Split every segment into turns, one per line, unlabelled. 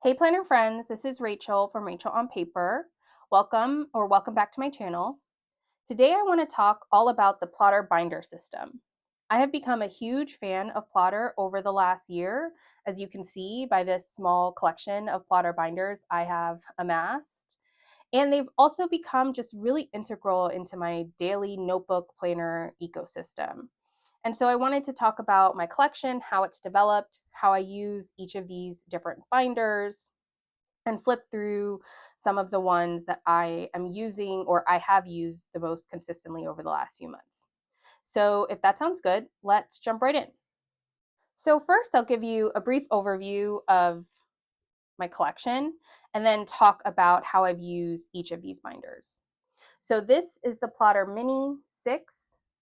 Hey planner friends, this is Rachel from Rachel on Paper. Welcome back to my channel. Today I want to talk all about the plotter binder system. I have become a huge fan of plotter over the last year, as you can see by this small collection of plotter binders I have amassed. And they've also become just really integral into my daily notebook planner ecosystem. And so I wanted to talk about my collection, how it's developed, how I use each of these different binders, and flip through some of the ones that I am using or I have used the most consistently over the last few months. So if that sounds good, let's jump right in. So first I'll give you a brief overview of my collection and then talk about how I've used each of these binders. So this is the Plotter Mini 6.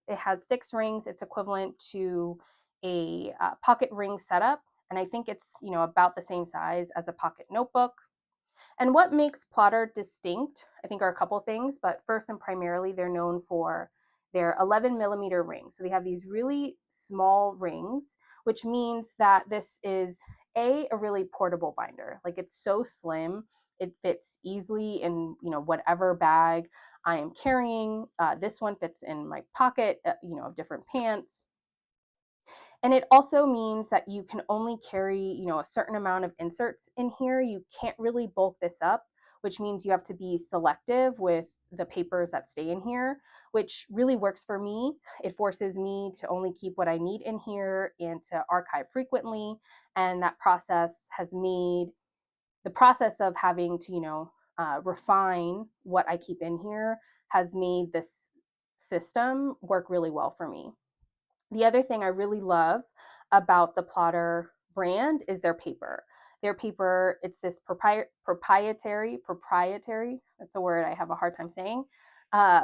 It has 6 rings. It's equivalent to a pocket ring setup, and I think it's about the same size as a pocket notebook. And what makes Plotter distinct, I think, are a couple things, but first and primarily, they're known for their 11 millimeter rings. So they have these really small rings, which means that this is a really portable binder. Like, it's so slim, it fits easily in whatever bag I am carrying. This one fits in my pocket, of different pants. And it also means that you can only carry, a certain amount of inserts in here. You can't really bulk this up, which means you have to be selective with the papers that stay in here, which really works for me. It forces me to only keep what I need in here and to archive frequently. And that process has made the process of having to, refine what I keep in here has made this system work really well for me. The other thing I really love about the Plotter brand is their paper. Their paper, it's this proprietary, that's a word I have a hard time saying,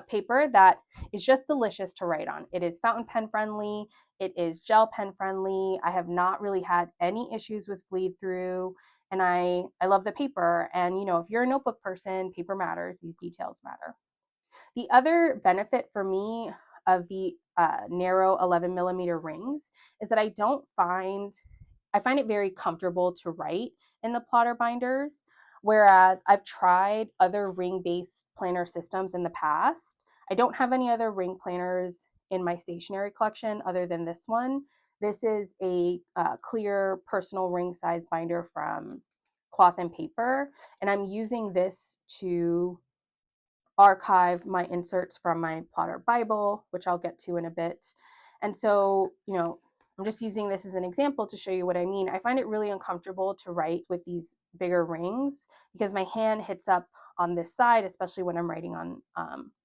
paper that is just delicious to write on. It is fountain pen friendly, it is gel pen friendly. I have not really had any issues with bleed through, and I love the paper. And if you're a notebook person, paper matters, these details matter. The other benefit for me of the narrow 11 millimeter rings is that I find it very comfortable to write in the plotter binders, whereas I've tried other ring-based planner systems in the past. I don't have any other ring planners in my stationery collection other than this one. This is a clear personal ring size binder from Cloth and Paper, and I'm using this to archive my inserts from my Plotter Bible, which I'll get to in a bit. And so, I'm just using this as an example to show you what I mean. I find it really uncomfortable to write with these bigger rings because my hand hits up on this side, especially when I'm writing on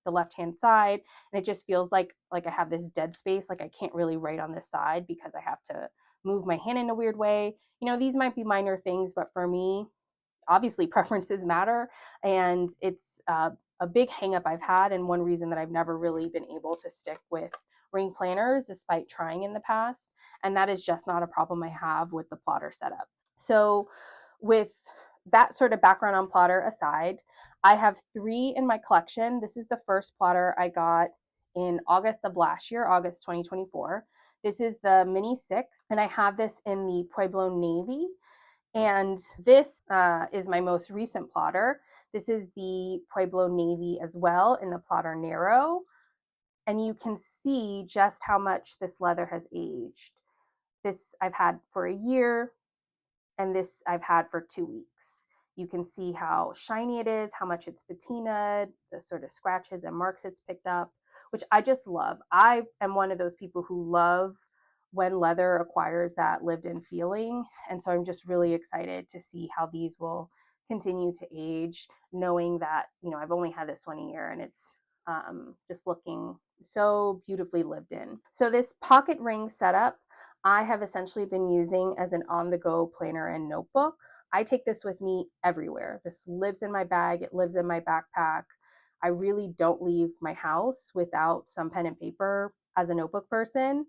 the left-hand side, and it just feels like I have this dead space, like I can't really write on this side because I have to move my hand in a weird way. These might be minor things, but for me, obviously preferences matter, and it's a big hangup I've had, and one reason that I've never really been able to stick with ring planners despite trying in the past, and that is just not a problem I have with the plotter setup. So with that sort of background on plotter aside, I have 3 in my collection. This is the first plotter I got in August of last year, August 2024. This is the Mini 6, and I have this in the Pueblo Navy. And this is my most recent plotter. This is the Pueblo Navy as well in the Plotter Narrow. And you can see just how much this leather has aged. This I've had for a year, and this I've had for 2 weeks. You can see how shiny it is, how much it's patinaed, the sort of scratches and marks it's picked up, which I just love. I am one of those people who love when leather acquires that lived-in feeling, and so I'm just really excited to see how these will continue to age, knowing that I've only had this one a year, and it's just looking so beautifully lived in. So this pocket ring setup I have essentially been using as an on-the-go planner and notebook. I take this with me everywhere. This lives in my bag, it lives in my backpack. I really don't leave my house without some pen and paper as a notebook person,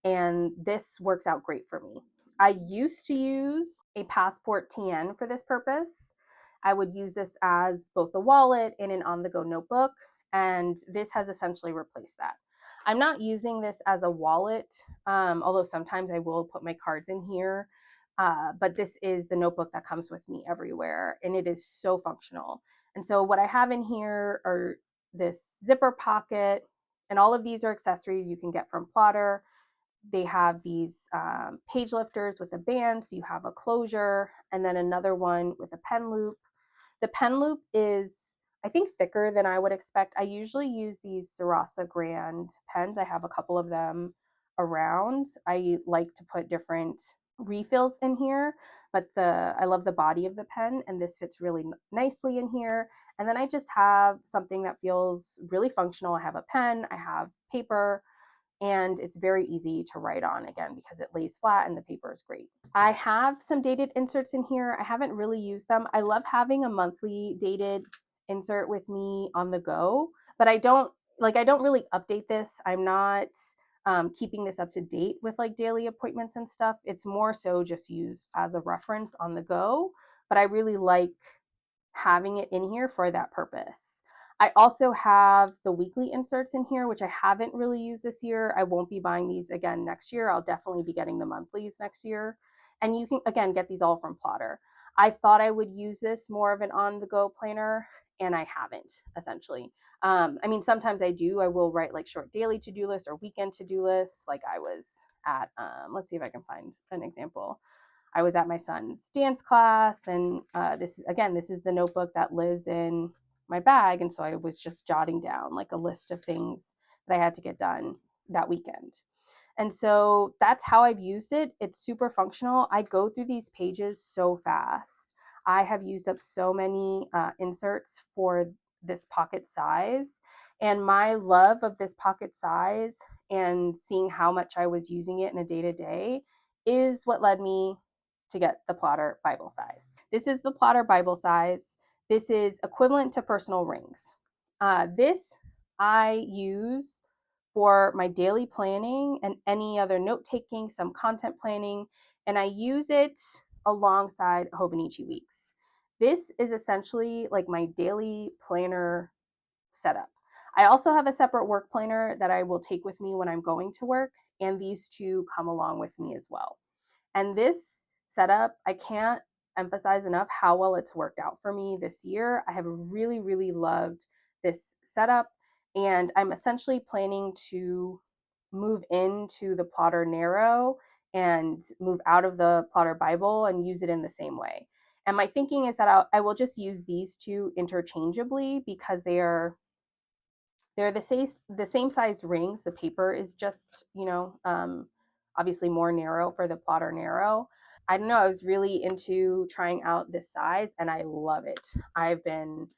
and this works out great for me. I used to use a Passport TN for this purpose. I would use this as both a wallet and an on-the-go notebook, and this has essentially replaced that. I'm not using this as a wallet, although sometimes I will put my cards in here, But this is the notebook that comes with me everywhere, and it is so functional. And so what I have in here are this zipper pocket, and all of these are accessories you can get from Plotter. They have these page lifters with a band, so you have a closure, and then another one with a pen loop. The pen loop is, I think, thicker than I would expect. I usually use these Sarasa Grand pens. I have a couple of them around. I like to put different refills in here, but I love the body of the pen, and this fits really nicely in here. And then I just have something that feels really functional. I have a pen, I have paper, and it's very easy to write on, again, because it lays flat and the paper is great. I have some dated inserts in here. I haven't really used them. I love having a monthly dated insert with me on the go, but I don't really update this. I'm not keeping this up to date with like daily appointments and stuff. It's more so just used as a reference on the go, but I really like having it in here for that purpose. I also have the weekly inserts in here, which I haven't really used this year. I won't be buying these again next year. I'll definitely be getting the monthlies next year. And you can, again, get these all from Plotter. I thought I would use this more of an on-the-go planner, and I haven't, essentially. I mean, sometimes I do. I will write like short daily to-do lists or weekend to-do lists. Like I was at, let's see if I can find an example. I was at my son's dance class, and this is the notebook that lives in my bag, and so I was just jotting down like a list of things that I had to get done that weekend. And so that's how I've used it. It's super functional. I go through these pages so fast. I have used up so many inserts for this pocket size, and my love of this pocket size and seeing how much I was using it in a day-to-day is what led me to get the Plotter Bible size. This is the Plotter Bible size. This is equivalent to personal rings. This I use for my daily planning and any other note taking, some content planning, and I use it alongside Hobonichi Weeks. This is essentially like my daily planner setup. I also have a separate work planner that I will take with me when I'm going to work, and these two come along with me as well. And this setup, I can't emphasize enough how well it's worked out for me this year. I have really, really loved this setup, and I'm essentially planning to move into the Plotter Narrow and move out of the Plotter Bible and use it in the same way. And my thinking is that I will just use these two interchangeably because they're the same size rings. The paper is just, obviously more narrow for the Plotter Narrow. I don't know, I was really into trying out this size, and I love it. I've been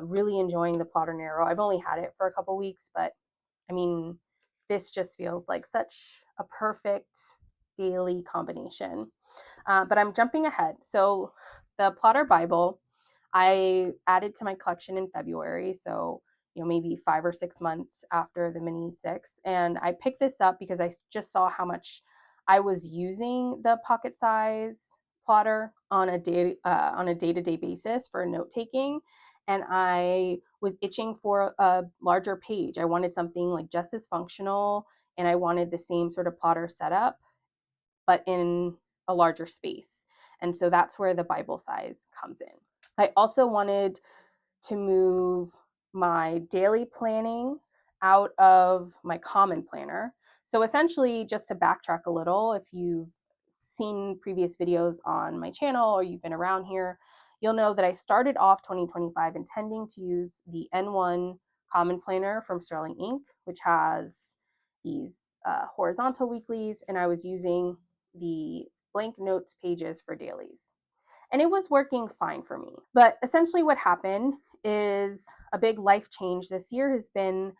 really enjoying the Plotter Narrow. I've only had it for a couple weeks, but I mean, this just feels like such a perfect daily combination. But I'm jumping ahead. So the Plotter Bible, I added to my collection in February. So, maybe 5 or 6 months after the mini 6. And I picked this up because I just saw how much I was using the pocket size plotter on a day-to-day basis for note taking. And I was itching for a larger page. I wanted something like just as functional, and I wanted the same sort of plotter setup, but in a larger space. And so that's where the Bible size comes in. I also wanted to move my daily planning out of my common planner. So essentially, just to backtrack a little, if you've seen previous videos on my channel or you've been around here, you'll know that I started off 2025 intending to use the N1 common planner from Sterling Ink, which has these horizontal weeklies, and I was using the blank notes pages for dailies. And it was working fine for me. But essentially what happened is a big life change this year has been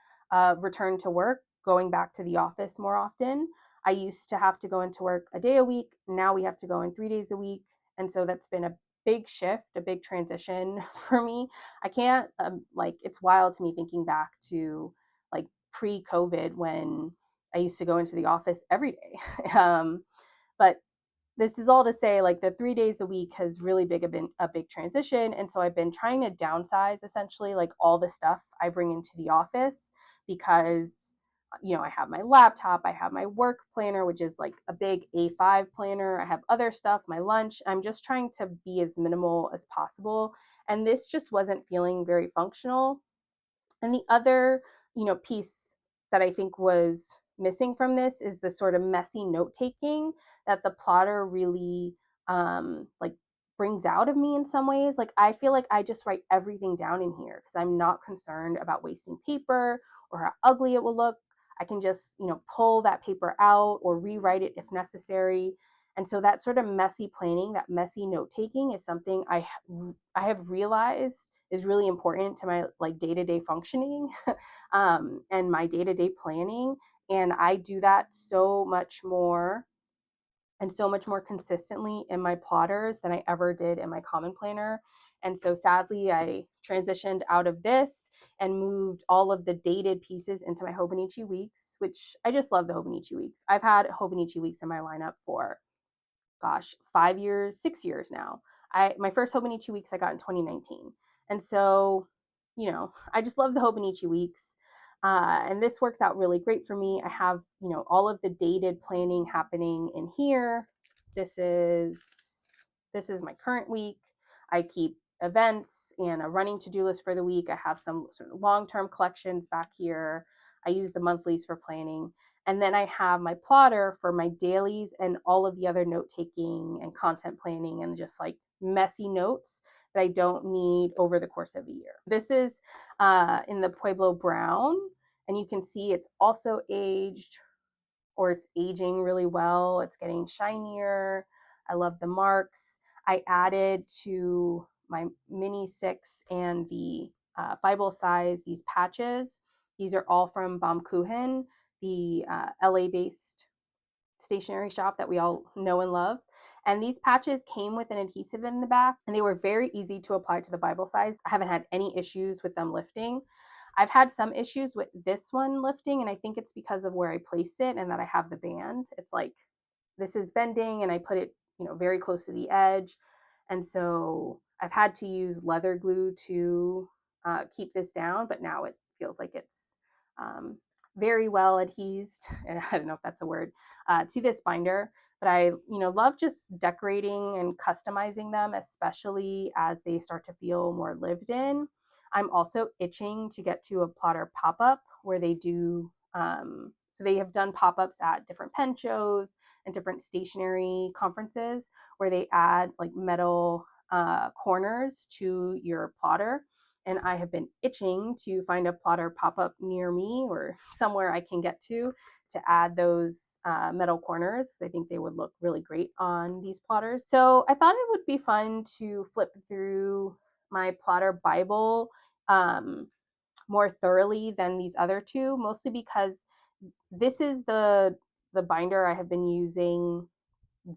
return to work, going back to the office more often. I used to have to go into work a day a week. Now we have to go in 3 days a week. And so that's been a big shift, a big transition for me. I can't, it's wild to me thinking back to like pre-COVID when I used to go into the office every day. But this is all to say, like, the 3 days a week has really been a big transition. And so I've been trying to downsize essentially like all the stuff I bring into the office because I have my laptop, I have my work planner, which is like a big A5 planner. I have other stuff, my lunch. I'm just trying to be as minimal as possible. And this just wasn't feeling very functional. And the other, piece that I think was missing from this is the sort of messy note taking that the plotter really like brings out of me in some ways. Like I feel like I just write everything down in here because I'm not concerned about wasting paper or how ugly it will look. I can just, pull that paper out or rewrite it if necessary. And so that sort of messy planning, that messy note taking is something I have realized is really important to my like day-to-day functioning and my day-to-day planning. And I do that so much more and so much more consistently in my plotters than I ever did in my common planner. And so sadly, I transitioned out of this and moved all of the dated pieces into my Hobonichi weeks, which I just love the Hobonichi weeks. I've had Hobonichi weeks in my lineup for 5 years, 6 years now. My first Hobonichi weeks I got in 2019, and so I just love the Hobonichi weeks, and this works out really great for me. I have all of the dated planning happening in here. This is my current week. I keep events and a running to-do list for the week. I have some sort of long-term collections back here. I use the monthlies for planning. And then I have my plotter for my dailies and all of the other note taking and content planning and just like messy notes that I don't need over the course of a year. This is in the Pueblo Brown, and you can see it's also aged, or it's aging really well. It's getting shinier. I love the marks. I added to my mini 6 and the Bible size these patches. These are all from Baumkuchen, the LA-based stationery shop that we all know and love. And these patches came with an adhesive in the back, and they were very easy to apply to the Bible size. I haven't had any issues with them lifting. I've had some issues with this one lifting, and I think it's because of where I placed it and that I have the band. It's like this is bending, and I put it, very close to the edge. And so I've had to use leather glue to keep this down, but now it feels like it's um, very well adhesed. I don't know if that's a word, to this binder. But I, love just decorating and customizing them, especially as they start to feel more lived in. I'm also itching to get to a plotter pop-up where they do, so they have done pop-ups at different pen shows and different stationery conferences where they add like metal corners to your plotter. And I have been itching to find a plotter pop-up near me or somewhere I can get to add those metal corners, because I think they would look really great on these plotters. So I thought it would be fun to flip through my plotter Bible more thoroughly than these other two, mostly because this is the binder I have been using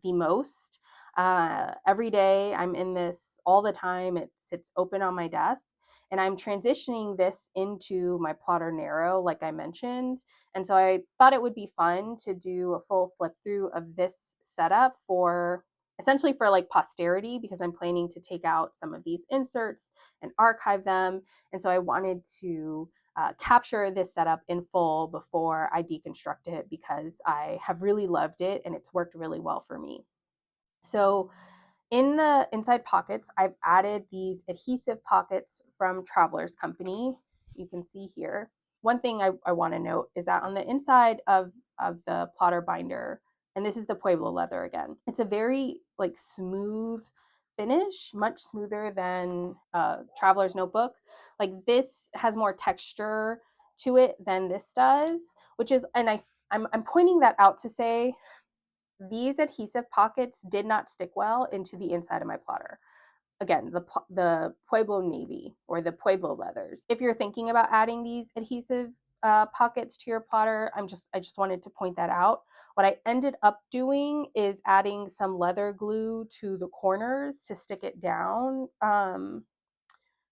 the most. Every day I'm in this all the time. It sits open on my desk, and I'm transitioning this into my plotter narrow, like I mentioned. And so I thought it would be fun to do a full flip through of this setup for essentially for like posterity, because I'm planning to take out some of these inserts and archive them. And so I wanted to capture this setup in full before I deconstruct it, because I have really loved it and it's worked really well for me. So in the inside pockets, I've added these adhesive pockets from Traveler's Company. You can see here. One thing I want to note is that on the inside of the plotter binder, and this is the Pueblo leather again, it's a very like smooth finish, much smoother than Traveler's Notebook. Like this has more texture to it than this does, which is, and I'm pointing that out to say these adhesive pockets did not stick well into the inside of my plotter. Again, the Pueblo navy or the Pueblo leathers. If you're thinking about adding these adhesive pockets to your plotter, I just wanted to point that out. What I ended up doing is adding some leather glue to the corners to stick it down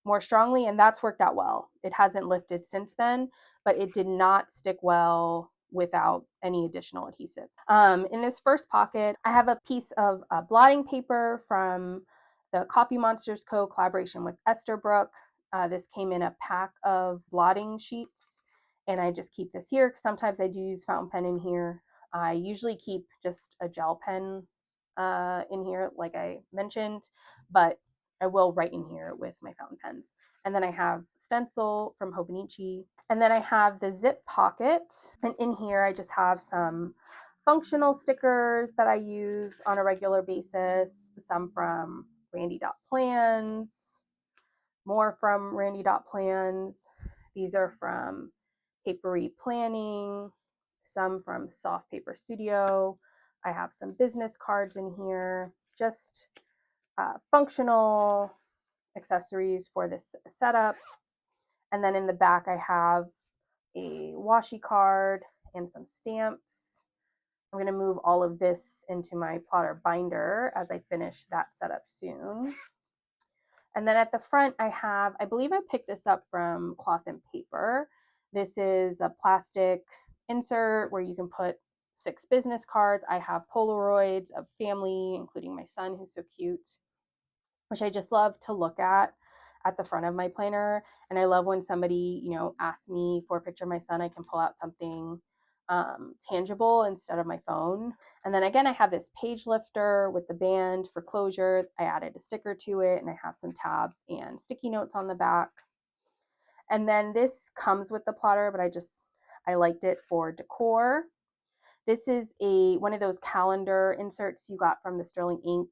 more strongly, and that's worked out well. It hasn't lifted since then, but it did not stick well without any additional adhesive. In this first pocket, I have a piece of blotting paper from the Coffee Monsters Co. collaboration with Esterbrook. This came in a pack of blotting sheets, and I just keep this here. Sometimes I do use fountain pen in here. I usually keep just a gel pen in here, like I mentioned, but I will write in here with my fountain pens. And then I have stencil from Hobonichi. And then I have the zip pocket. And in here, I just have some functional stickers that I use on a regular basis, some from Randy.plans, more from Randy.plans. These are from Papery Planning, some from Soft Paper Studio. I have some business cards in here, just functional accessories for this setup. And then in the back, I have a washi card and some stamps. I'm going to move all of this into my plotter binder as I finish that setup soon. And then at the front, I believe I picked this up from Cloth and Paper. This is a plastic insert where you can put 6 business cards. I have Polaroids of family, including my son, who's so cute, which I just love to look at the front of my planner. And I love when somebody, asks me for a picture of my son, I can pull out something tangible instead of my phone. And then again, I have this page lifter with the band for closure. I added a sticker to it, and I have some tabs and sticky notes on the back. And then this comes with the plotter, but I liked it for decor. This is one of those calendar inserts you got from the Sterling Ink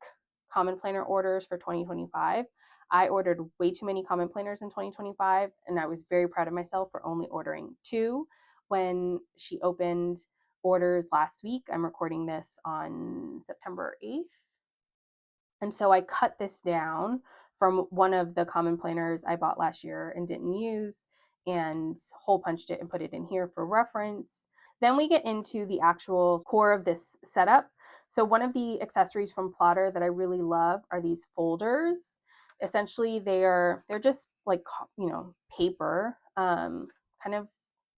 Common Planner orders for 2025. I ordered way too many Common Planners in 2025, and I was very proud of myself for only ordering 2 when she opened orders last week. I'm recording this on September 8th. And so I cut this down from one of the Common Planners I bought last year and didn't use, and hole punched it and put it in here for reference. Then we get into the actual core of this setup. So one of the accessories from Plotter that I really love are these folders. Essentially, they're just like, paper, kind of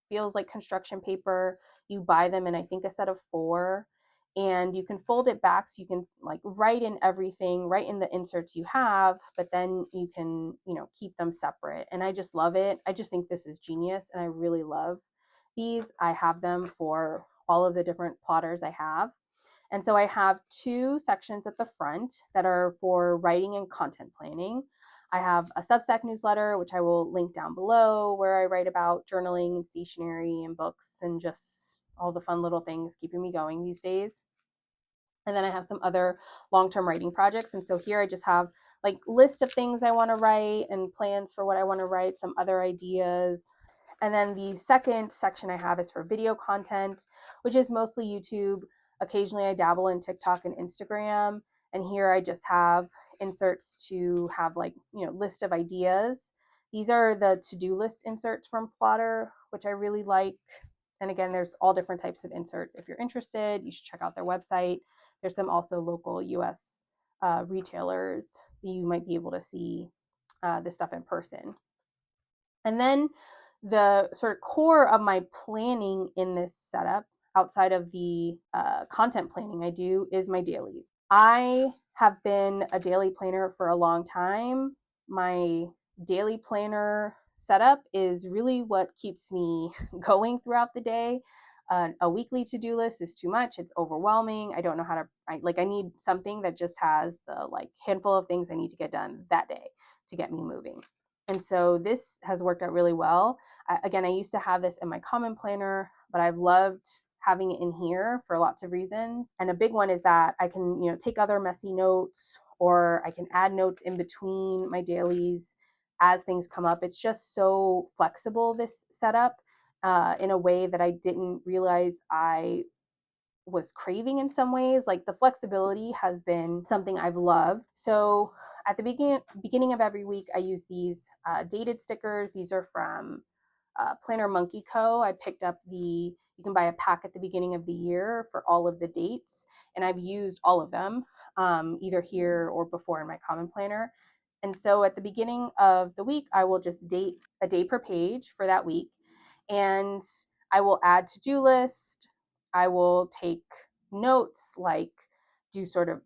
feels like construction paper. You buy them in, I think, a set of 4, and you can fold it back so you can like write in everything, write in the inserts you have, but then you can, keep them separate. And I just love it. I just think this is genius, and I really love these. I have them for all of the different plotters I have. And so I have 2 sections at the front that are for writing and content planning. I have a Substack newsletter, which I will link down below, where I write about journaling and stationery and books and just all the fun little things keeping me going these days. And then I have some other long-term writing projects. And so here I just have like list of things I want to write and plans for what I want to write, some other ideas. And then the second section I have is for video content, which is mostly YouTube. Occasionally I dabble in TikTok and Instagram. And here I just have inserts to have like, list of ideas. These are the to-do list inserts from Plotter, which I really like. And again, there's all different types of inserts. If you're interested, you should check out their website. There's some also local US retailers that you might be able to see this stuff in person. And then the sort of core of my planning in this setup, outside of the content planning I do, is my dailies. I have been a daily planner for a long time. My daily planner setup is really what keeps me going throughout the day. A weekly to-do list is too much. It's overwhelming. I don't know how to, I need something that just has the like handful of things I need to get done that day to get me moving. And so this has worked out really well. Again, I used to have this in my common planner, but I've loved having it in here for lots of reasons. And a big one is that I can, take other messy notes, or I can add notes in between my dailies as things come up. It's just so flexible, this setup, in a way that I didn't realize I was craving in some ways. Like the flexibility has been something I've loved. So at the beginning of every week, I use these dated stickers. These are from Planner Monkey Co. I picked up you can buy a pack at the beginning of the year for all of the dates, and I've used all of them, either here or before in my common planner. And so at the beginning of the week, I will just date a day per page for that week, and I will add to-do list. I will take notes, like do sort of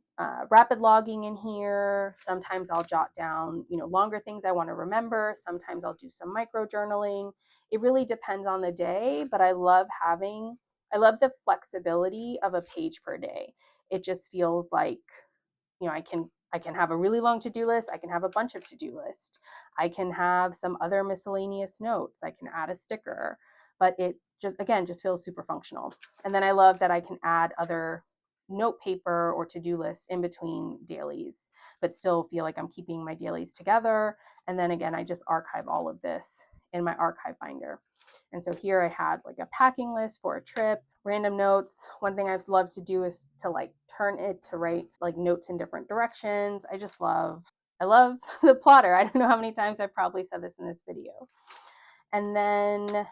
rapid logging in here. Sometimes I'll jot down, longer things I want to remember. Sometimes I'll do some micro journaling. It really depends on the day, but I love the flexibility of a page per day. It just feels like, I can have a really long to-do list. I can have a bunch of to-do lists. I can have some other miscellaneous notes. I can add a sticker, but it just feels super functional. And then I love that I can add other note paper or to-do lists in between dailies, but still feel like I'm keeping my dailies together. And then again, I just archive all of this in my archive binder. And so here I had like a packing list for a trip, random notes. One thing I've loved to do is to like turn it to write like notes in different directions. I love the plotter. I don't know how many times I've probably said this in this video. And then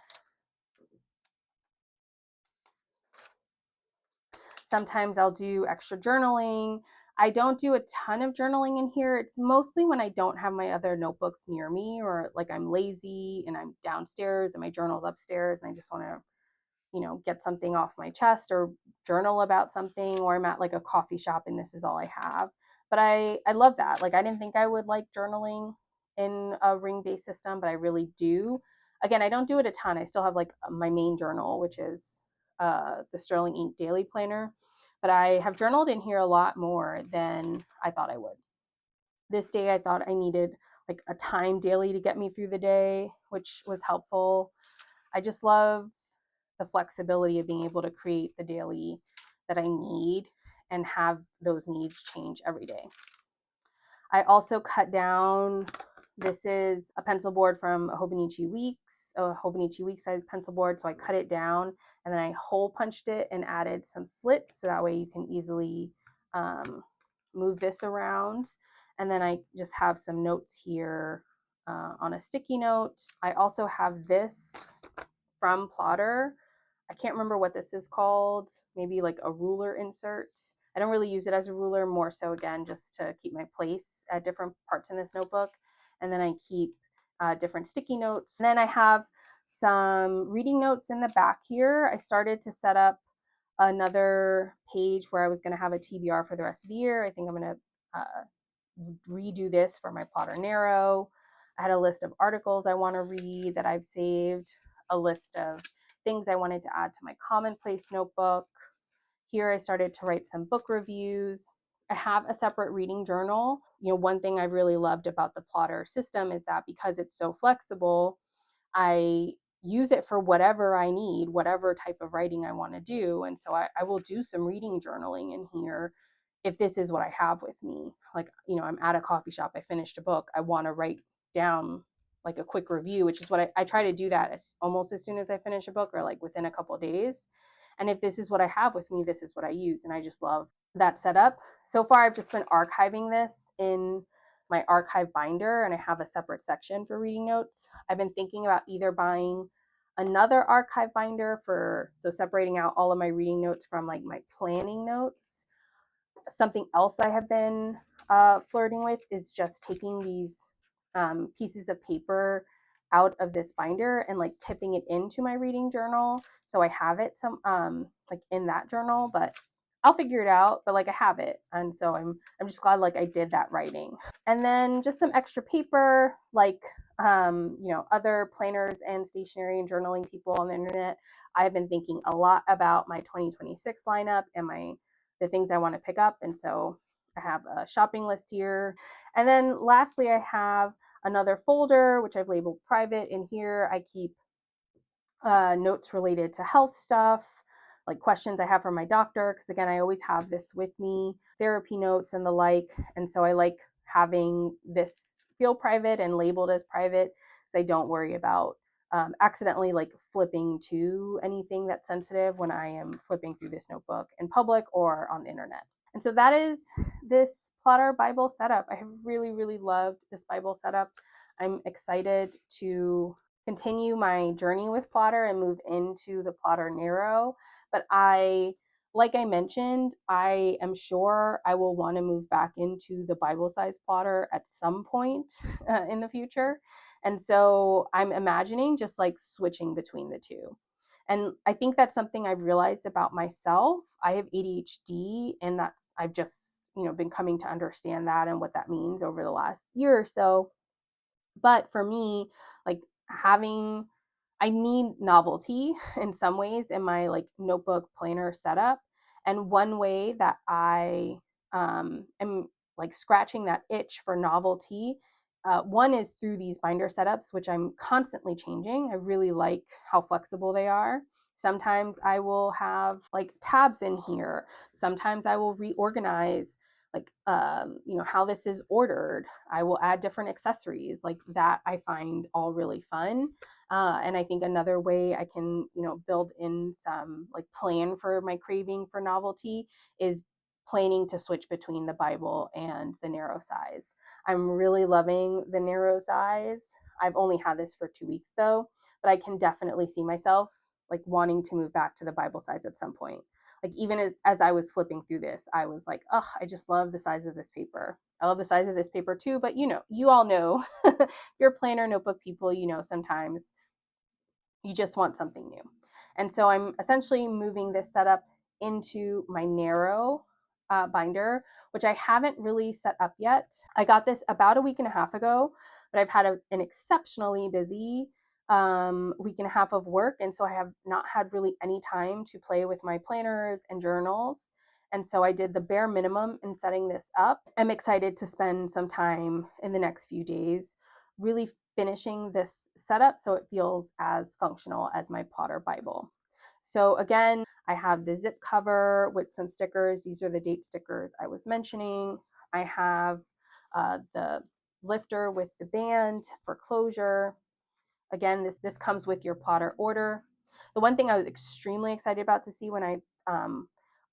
sometimes I'll do extra journaling. I don't do a ton of journaling in here. It's mostly when I don't have my other notebooks near me, or like I'm lazy and I'm downstairs and my journal's upstairs and I just want to get something off my chest or journal about something, or I'm at like a coffee shop and this is all I have. But I love that. Like, I didn't think I would like journaling in a ring-based system, but I really do. Again, I don't do it a ton. I still have like my main journal, which is the Sterling Ink Daily Planner. But I have journaled in here a lot more than I thought I would. This day I thought I needed like a time daily to get me through the day, which was helpful. I just love the flexibility of being able to create the daily that I need and have those needs change every day. I also cut down, this is a pencil board from a Hobonichi Week size pencil board. So I cut it down and then I hole punched it and added some slits so that way you can easily move this around. And then I just have some notes here on a sticky note. I also have this from Plotter. I can't remember what this is called, maybe like a ruler insert. I don't really use it as a ruler, more so again just to keep my place at different parts in this notebook. And then I keep different sticky notes. And then I have some reading notes in the back here. I started to set up another page where I was going to have a TBR for the rest of the year. I think I'm going to redo this for my Plotter Narrow. I had a list of articles I want to read that I've saved, a list of things I wanted to add to my commonplace notebook. Here I started to write some book reviews. I have a separate reading journal. One thing I really loved about the Plotter system is that because it's so flexible, I use it for whatever I need, whatever type of writing I want to do. And so I will do some reading journaling in here if this is what I have with me. Like, I'm at a coffee shop, I finished a book, I want to write down like a quick review, which is what I try to do that almost as soon as I finish a book, or like within a couple of days. And if this is what I have with me, this is what I use. And I just love that setup. So far, I've just been archiving this in my archive binder, and I have a separate section for reading notes. I've been thinking about either buying another archive binder so separating out all of my reading notes from like my planning notes. Something else I have been flirting with is just taking these pieces of paper out of this binder and like tipping it into my reading journal, so I have it like in that journal. But I'll figure it out, but like I have it, and so I'm just glad like I did that writing. And then just some extra paper, like other planners and stationery and journaling people on the internet. I've been thinking a lot about my 2026 lineup and the things I want to pick up, and so I have a shopping list here. And then lastly, I have another folder which I've labeled private. In here I keep notes related to health stuff, like questions I have from my doctor, because again, I always have this with me, therapy notes and the like. And so I like having this feel private and labeled as private, so I don't worry about accidentally like flipping to anything that's sensitive when I am flipping through this notebook in public or on the internet. And so that is this Plotter Bible setup. I have really, really loved this Bible setup. I'm excited to continue my journey with Plotter and move into the Plotter Narrow. But like I mentioned, I am sure I will want to move back into the Bible size plotter at some point in the future. And so I'm imagining just like switching between the two. And I think that's something I've realized about myself. I have ADHD, and I've just, been coming to understand that and what that means over the last year or so. But for me, like having I need novelty in some ways in my like notebook planner setup. And one way that I am like scratching that itch for novelty, one is through these binder setups, which I'm constantly changing. I really like how flexible they are. Sometimes I will have like tabs in here. Sometimes I will reorganize like how this is ordered. I will add different accessories like that. I find all really fun. And I think another way I can, build in some like plan for my craving for novelty is planning to switch between the Bible and the narrow size. I'm really loving the narrow size. I've only had this for 2 weeks though, but I can definitely see myself like wanting to move back to the Bible size at some point. Like even as I was flipping through this, I was like, oh, I just love the size of this paper. I love the size of this paper too, but you all know, if you're planner notebook people, sometimes you just want something new. And so I'm essentially moving this setup into my narrow binder, which I haven't really set up yet. I got this about a week and a half ago, but I've had an exceptionally busy week and a half of work. And so I have not had really any time to play with my planners and journals. And so I did the bare minimum in setting this up. I'm excited to spend some time in the next few days really finishing this setup so it feels as functional as my Plotter Bible. So again, I have the zip cover with some stickers. These are the date stickers I was mentioning. I have the lifter with the band for closure. Again, this comes with your Plotter order. The one thing I was extremely excited about to see when I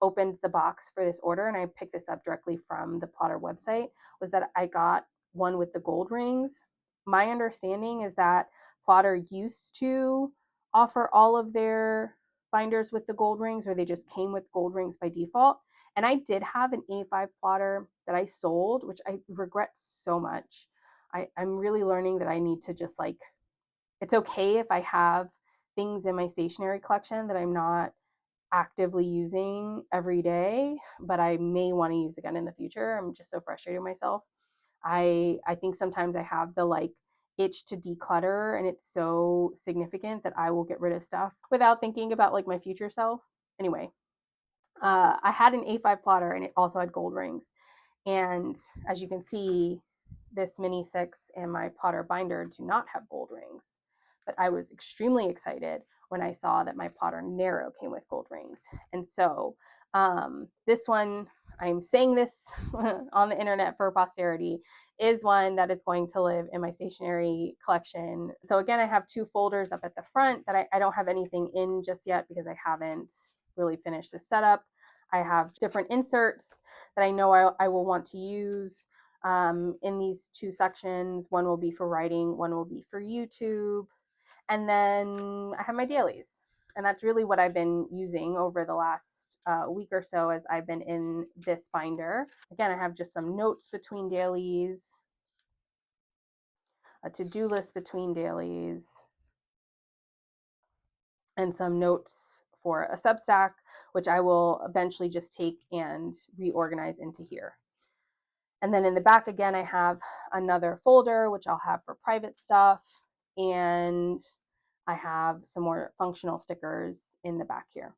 opened the box for this order, and I picked this up directly from the Plotter website, was that I got one with the gold rings. My understanding is that Plotter used to offer all of their binders with the gold rings, or they just came with gold rings by default. And I did have an A5 plotter that I sold, which I regret so much. I'm really learning that I need to just like, it's okay if I have things in my stationery collection that I'm not actively using every day, but I may want to use again in the future. I'm just so frustrated with myself. I think sometimes I have the like itch to declutter, and it's so significant that I will get rid of stuff without thinking about like my future self. Anyway, I had an A5 plotter and it also had gold rings. And as you can see, this Mini 6 and my Plotter binder do not have gold rings. But I was extremely excited when I saw that my Plotter Narrow came with gold rings. And so this one, I'm saying this on the internet for posterity, is one that is going to live in my stationery collection. So again, I have 2 folders up at the front that I don't have anything in just yet because I haven't really finished the setup. I have different inserts that I know I will want to use in these 2 sections. One will be for writing, one will be for YouTube. And then I have my dailies. And that's really what I've been using over the last week or so as I've been in this binder. Again, I have just some notes between dailies, a to-do list between dailies, and some notes for a Substack, which I will eventually just take and reorganize into here. And then in the back again, I have another folder, which I'll have for private stuff. And I have some more functional stickers in the back here.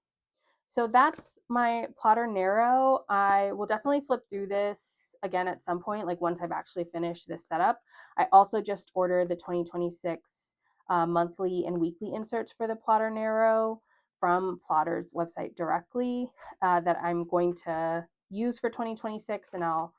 So that's my Plotter Narrow. I will definitely flip through this again at some point, like once I've actually finished this setup. I also just ordered the 2026 monthly and weekly inserts for the Plotter Narrow from Plotter's website directly that I'm going to use for 2026, and I'll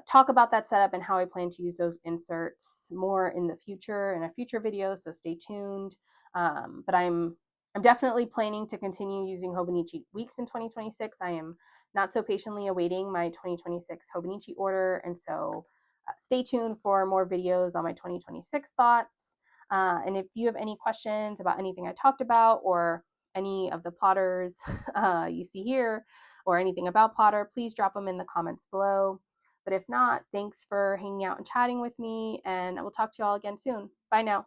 talk about that setup and how I plan to use those inserts more in the future, in a future video, so stay tuned. But I'm definitely planning to continue using Hobonichi weeks in 2026. I am not so patiently awaiting my 2026 Hobonichi order, and so stay tuned for more videos on my 2026 thoughts. And if you have any questions about anything I talked about or any of the plotters you see here or anything about Plotter, please drop them in the comments below. But if not, thanks for hanging out and chatting with me, and I will talk to you all again soon. Bye now.